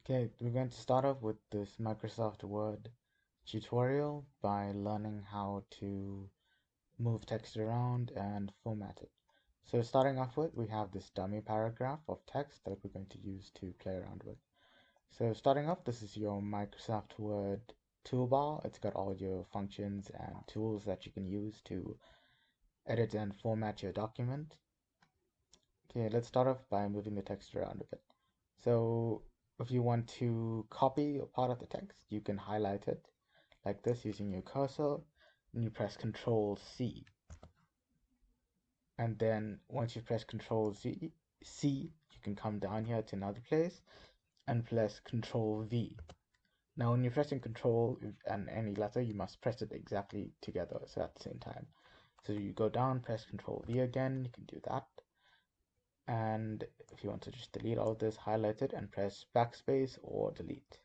Okay, we're going to start off with this Microsoft Word tutorial by learning how to move text around and format it. So starting off with, we have this dummy paragraph of text that we're going to use to play around with. So starting off, this is your Microsoft Word toolbar. It's got all your functions and tools that you can use to edit and format your document. Okay, let's start off by moving the text around a bit. So if you want to copy a part of the text, you can highlight it like this using your cursor, and you press Control C. And then once you press Control C, you can come down here to another place and press Control V. Now when you're pressing Control and any letter, you must press it exactly together, so at the same time. So you go down, press Control V again, you can do that. And if you want to just delete all of this, highlight it and press backspace or delete.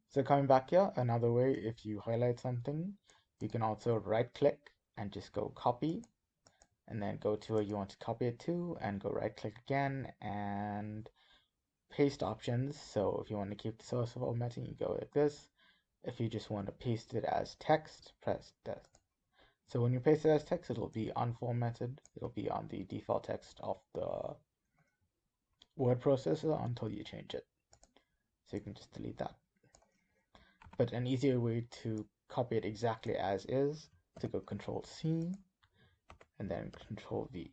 So coming back here, another way, if you highlight something, you can also right click and just go copy, and then go to where you want to copy it to and go right click again and paste options. So if you want to keep the source formatting, you go like this. If you just want to paste it as text, press that. So when you paste it as text, it'll be unformatted. It'll be on the default text of the word processor until you change it. So you can just delete that. But an easier way to copy it exactly as is to go Control C and then Control V.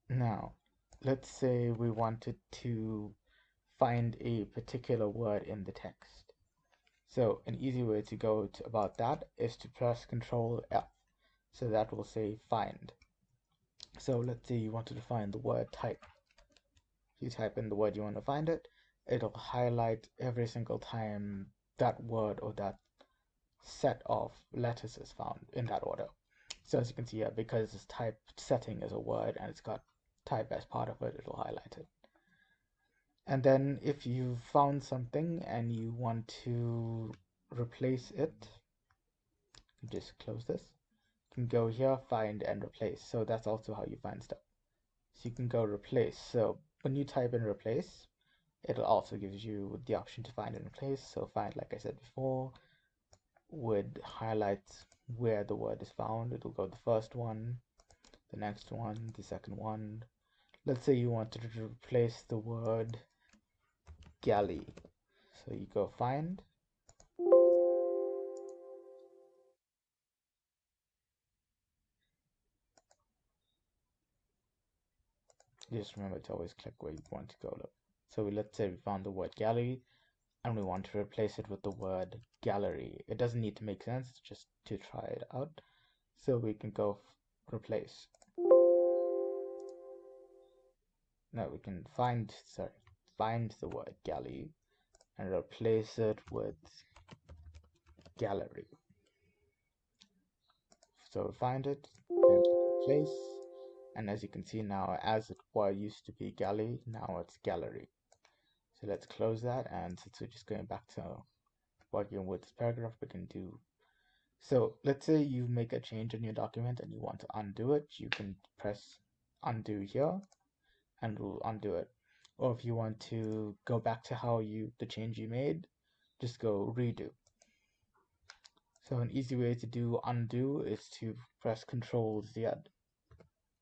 Now, let's say we wanted to find a particular word in the text. So an easy way to go about that is to press Control F. So that will say find. So let's say you wanted to find the word type. If you type in the word you want to find it, it'll highlight every single time that word or that set of letters is found in that order. So as you can see here, because this type setting is a word and it's got type as part of it, it'll highlight it. And then if you found something and you want to replace it, you just close this. You can go here, find and replace. So that's also how you find stuff. So you can go replace. So when you type in replace, it'll also give you the option to find and replace. So find, like I said before, would highlight where the word is found. It'll go the first one, the next one, the second one. Let's say you wanted to replace the word galley. So you go find. Just remember to always click where you want to go. Look. So let's say we found the word gallery and we want to replace it with the word gallery. It doesn't need to make sense, just to try it out. So we can go replace. Now we can find the word galley and replace it with gallery. So find it, then replace, and as you can see now, as it used to be galley, now it's gallery. So let's close that, and since we're just going back to working with this paragraph, we can do. So let's say you make a change in your document and you want to undo it, you can press undo here, and we'll undo it. Or if you want to go back to the change you made, just go redo. So an easy way to do undo is to press Control Z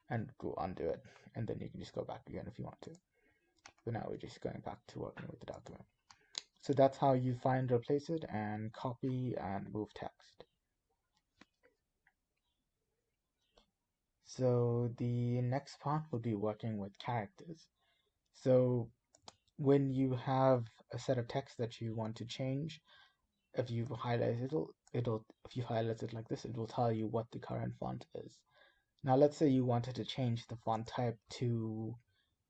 and go undo it, and then you can just go back again if you want to. But now we're just going back to working with the document. So that's how you find, replace it, and copy and move text. So the next part will be working with characters. So when you have a set of text that you want to change, if you highlight it, if you highlight it like this, it will tell you what the current font is. Now let's say you wanted to change the font type to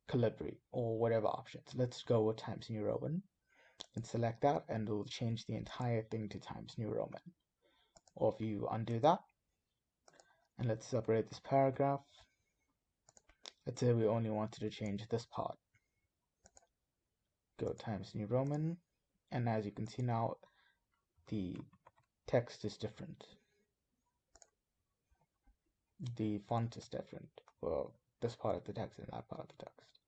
Calibri or whatever options. Let's go with Times New Roman and select that, and it'll change the entire thing to Times New Roman. Or if you undo that, and let's separate this paragraph. Let's say we only wanted to change this part. Go Times New Roman, and as you can see now, the text is different. The font is different. Well, this part of the text and that part of the text.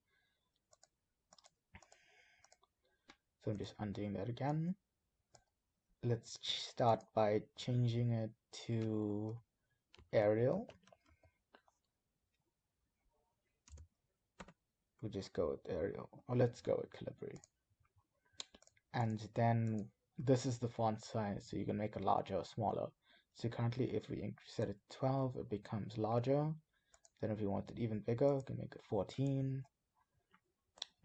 So I'm just undoing that again. Let's start by changing it to Arial. We'll just go with Arial, or let's go with Calibri. And then this is the font size, so you can make it larger or smaller. So currently, if we set it to 12, it becomes larger. Then if we want it even bigger, we can make it 14.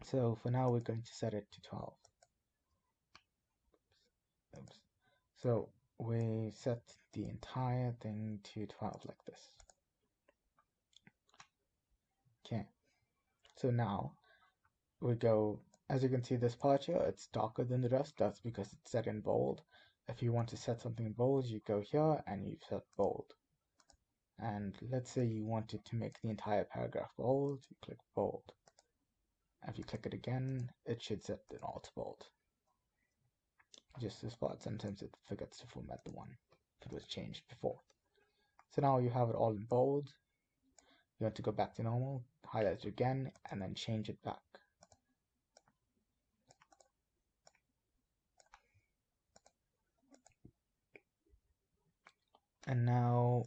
So for now, we're going to set it to 12. Oops. So we set the entire thing to 12 like this. Okay. So now we go, as you can see this part here, it's darker than the rest. That's because it's set in bold. If you want to set something in bold, you go here and you set bold. And let's say you wanted to make the entire paragraph bold, you click bold. If you click it again, it should set it all to bold. Just this part, sometimes it forgets to format the one if it was changed before. So now you have it all in bold. You want to go back to normal, highlight it again, and then change it back. And now,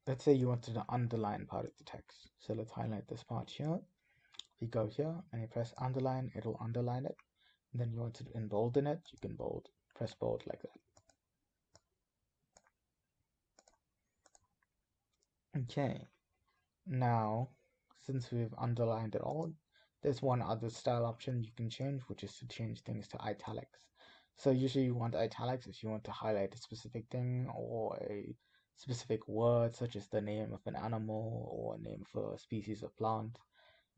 let's say you wanted to underline part of the text. So let's highlight this part here. You go here and you press underline, it'll underline it. And then you want to embolden it, you can press bold like that. Okay, now since we've underlined it all, there's one other style option you can change, which is to change things to italics. So usually you want italics if you want to highlight a specific thing or a specific word, such as the name of an animal or a name for a species of plant.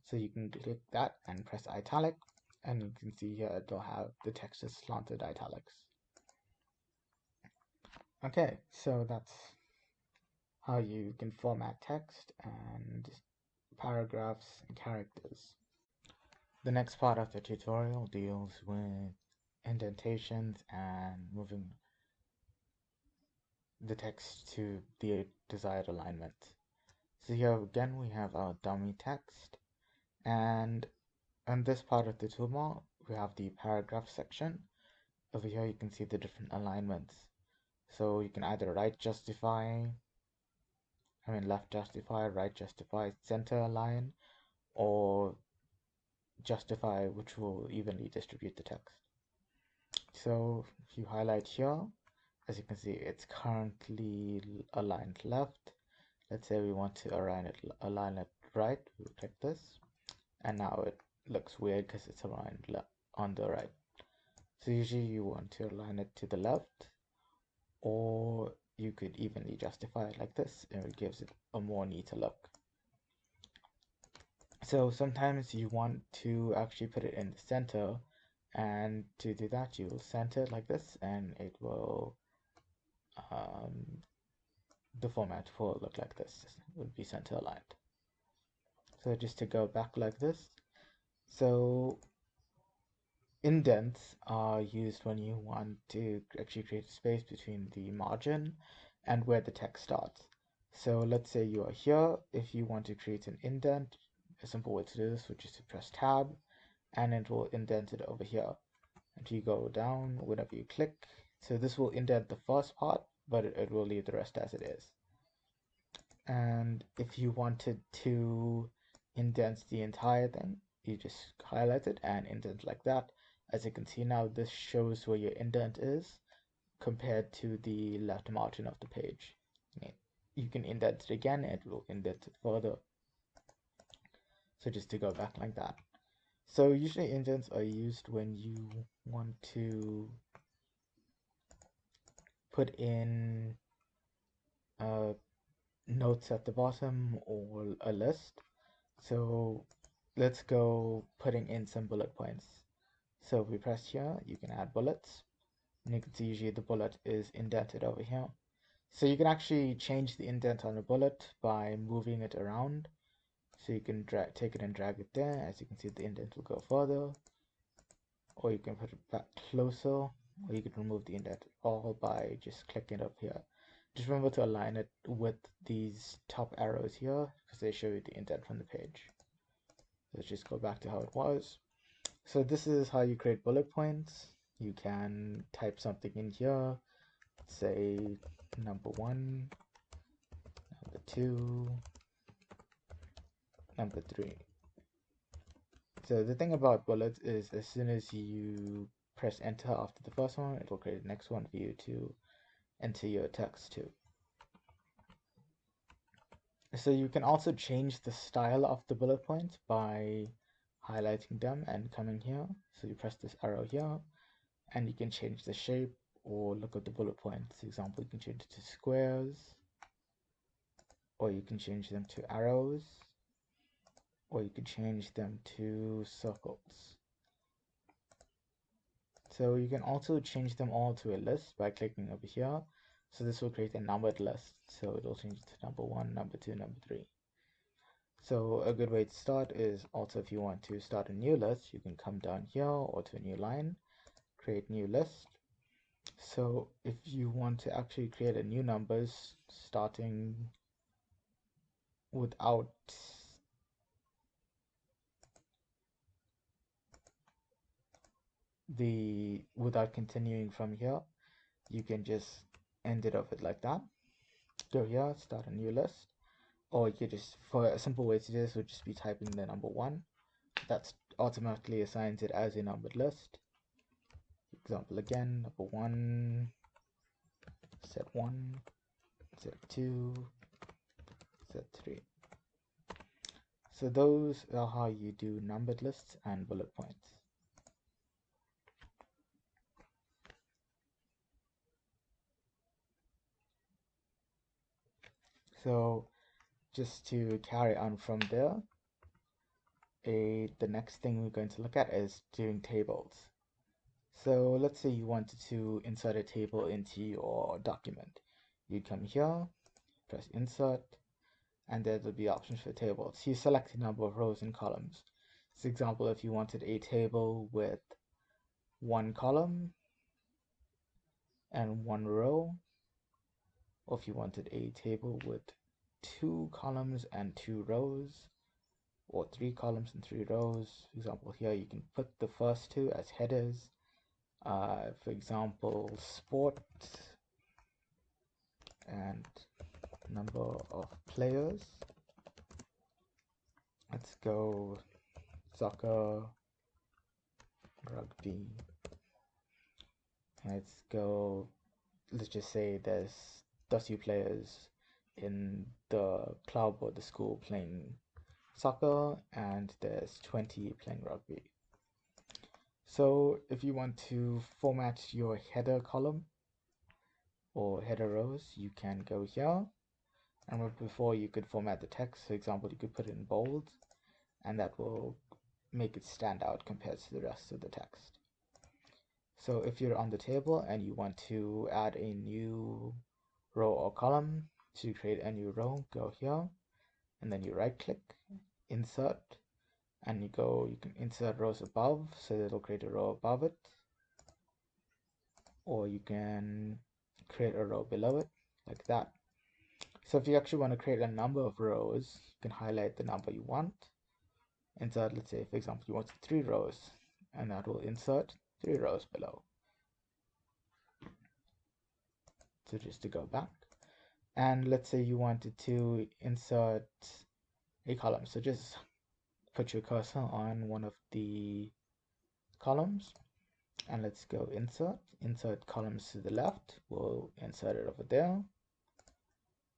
So you can click that and press italic, and you can see here it'll have the text is slanted italics. Okay, so that's how you can format text and paragraphs and characters. The next part of the tutorial deals with indentations and moving the text to the desired alignment. So here again we have our dummy text, and on this part of the toolbar we have the paragraph section. Over here you can see the different alignments. So you can either left justify, right justify, center align, or justify, which will evenly distribute the text. So if you highlight here, as you can see, it's currently aligned left. Let's say we want to align it right. We click this, and now it looks weird because it's aligned on the right. So usually you want to align it to the left, or you could evenly justify it like this, and it gives it a more neater look. So sometimes you want to actually put it in the center, and to do that you will center it like this, and it will the format will look like this. It would be center aligned. So just to go back like this, so indents are used when you want to actually create a space between the margin and where the text starts. So let's say you are here. If you want to create an indent, a simple way to do this would just to press tab, and it will indent it over here. And you go down whenever you click. So this will indent the first part, but it will leave the rest as it is. And if you wanted to indent the entire thing, you just highlight it and indent like that. As you can see now, this shows where your indent is compared to the left margin of the page. You can indent it again, it will indent it further. So just to go back like that. So usually indents are used when you want to put in notes at the bottom or a list. So let's go putting in some bullet points. So if we press here, you can add bullets, and you can see usually the bullet is indented over here. So you can actually change the indent on a bullet by moving it around. So you can take it and drag it there. As you can see, the indent will go further, or you can put it back closer, or you can remove the indent all by just clicking up here. Just remember to align it with these top arrows here because they show you the indent from the page. Let's just go back to how it was. So this is how you create bullet points. You can type something in here, say number 1, number 2, number 3. So the thing about bullets is as soon as you press enter after the first one, it will create the next one for you to enter your text to. So you can also change the style of the bullet points by highlighting them and coming here. So you press this arrow here and you can change the shape or look at the bullet points. For example, you can change it to squares, or you can change them to arrows, or you can change them to circles. So you can also change them all to a list by clicking over here. So this will create a numbered list. So it will change it to number 1, number 2, number 3. So a good way to start is also if you want to start a new list, you can come down here or to a new line, create new list. So if you want to actually create a new numbers starting without continuing from here, you can just end it off it like that. Go here, start a new list, or you could just, for a simple way to do this, would just be typing the number 1. That's automatically assigns it as a numbered list. Example again, number 1, set 1, set 2, set 3. So those are how you do numbered lists and bullet points. So just to carry on from there, the next thing we're going to look at is doing tables. So let's say you wanted to insert a table into your document. You'd come here, press insert, and there will be options for tables. You select a number of rows and columns. For example, if you wanted a table with 1 column and 1 row, or if you wanted a table with 2 columns and 2 rows, or 3 columns and 3 rows. For example, here you can put the first 2 as headers. For example, sport and number of players. Let's go soccer, rugby. Let's just say there's 30 players in the club or the school playing soccer, and there's 20 playing rugby. So if you want to format your header column or header rows, you can go here. And before you could format the text, for example, you could put it in bold, and that will make it stand out compared to the rest of the text. So if you're on the table and you want to add a new row or column, to create a new row, go here, and then you right click, insert, and you can insert rows above, so it'll create a row above it, or you can create a row below it, like that. So if you actually want to create a number of rows, you can highlight the number you want, insert, let's say for example you want 3 rows, and that will insert 3 rows below. So just to go back, and let's say you wanted to insert a column, so just put your cursor on one of the columns, and let's go insert columns to the left, we'll insert it over there.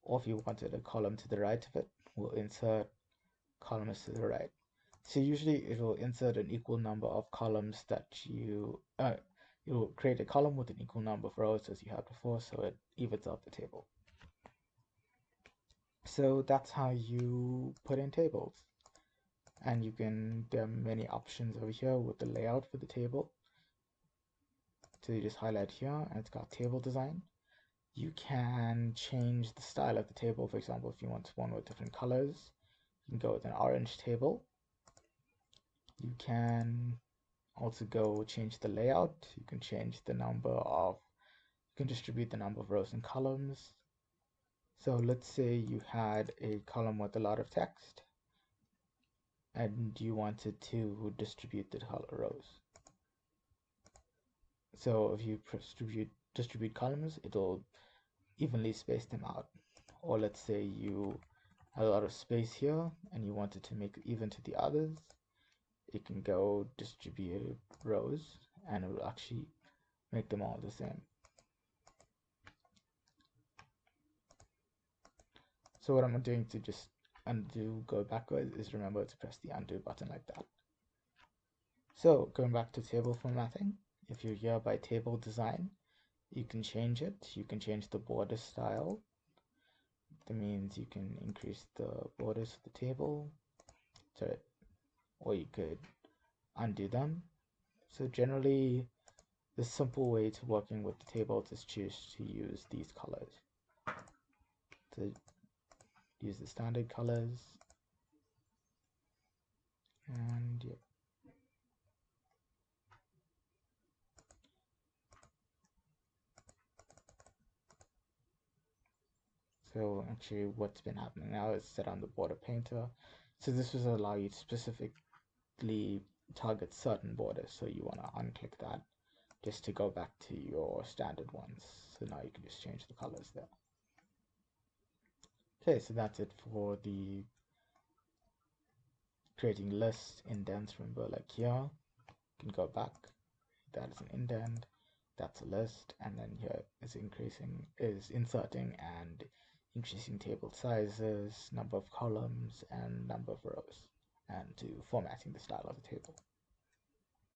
Or if you wanted a column to the right of it, we'll insert columns to the right. So usually it will insert an equal number of columns that it will create a column with an equal number of rows as you had before, so it evens out the table. So that's how you put in tables. And there are many options over here with the layout for the table. So you just highlight here, and it's got table design. You can change the style of the table. For example, if you want one with different colors, you can go with an orange table. You can also go change the layout. You can change the you can distribute the number of rows and columns. So let's say you had a column with a lot of text and you wanted to distribute the color rows. So if you distribute columns, it'll evenly space them out. Or let's say you had a lot of space here and you wanted to make it even to the others, you can go distribute rows and it will actually make them all the same. So what I'm doing to just go backwards is remember to press the undo button like that. So going back to table formatting, if you're here by table design, you can change it. You can change the border style. That means you can increase the borders of the table, or you could undo them. So generally, the simple way to working with the table is choose to use these colors. To use the standard colors, and yeah. So actually what's been happening now is set on the border painter. So this will allow you to specifically target certain borders. So you want to unclick that just to go back to your standard ones. So now you can just change the colors there. Okay, so that's it for the creating lists, indents. Remember, like here, you can go back. That is an indent. That's a list, and then here is inserting and increasing table sizes, number of columns, and number of rows, and to formatting the style of the table.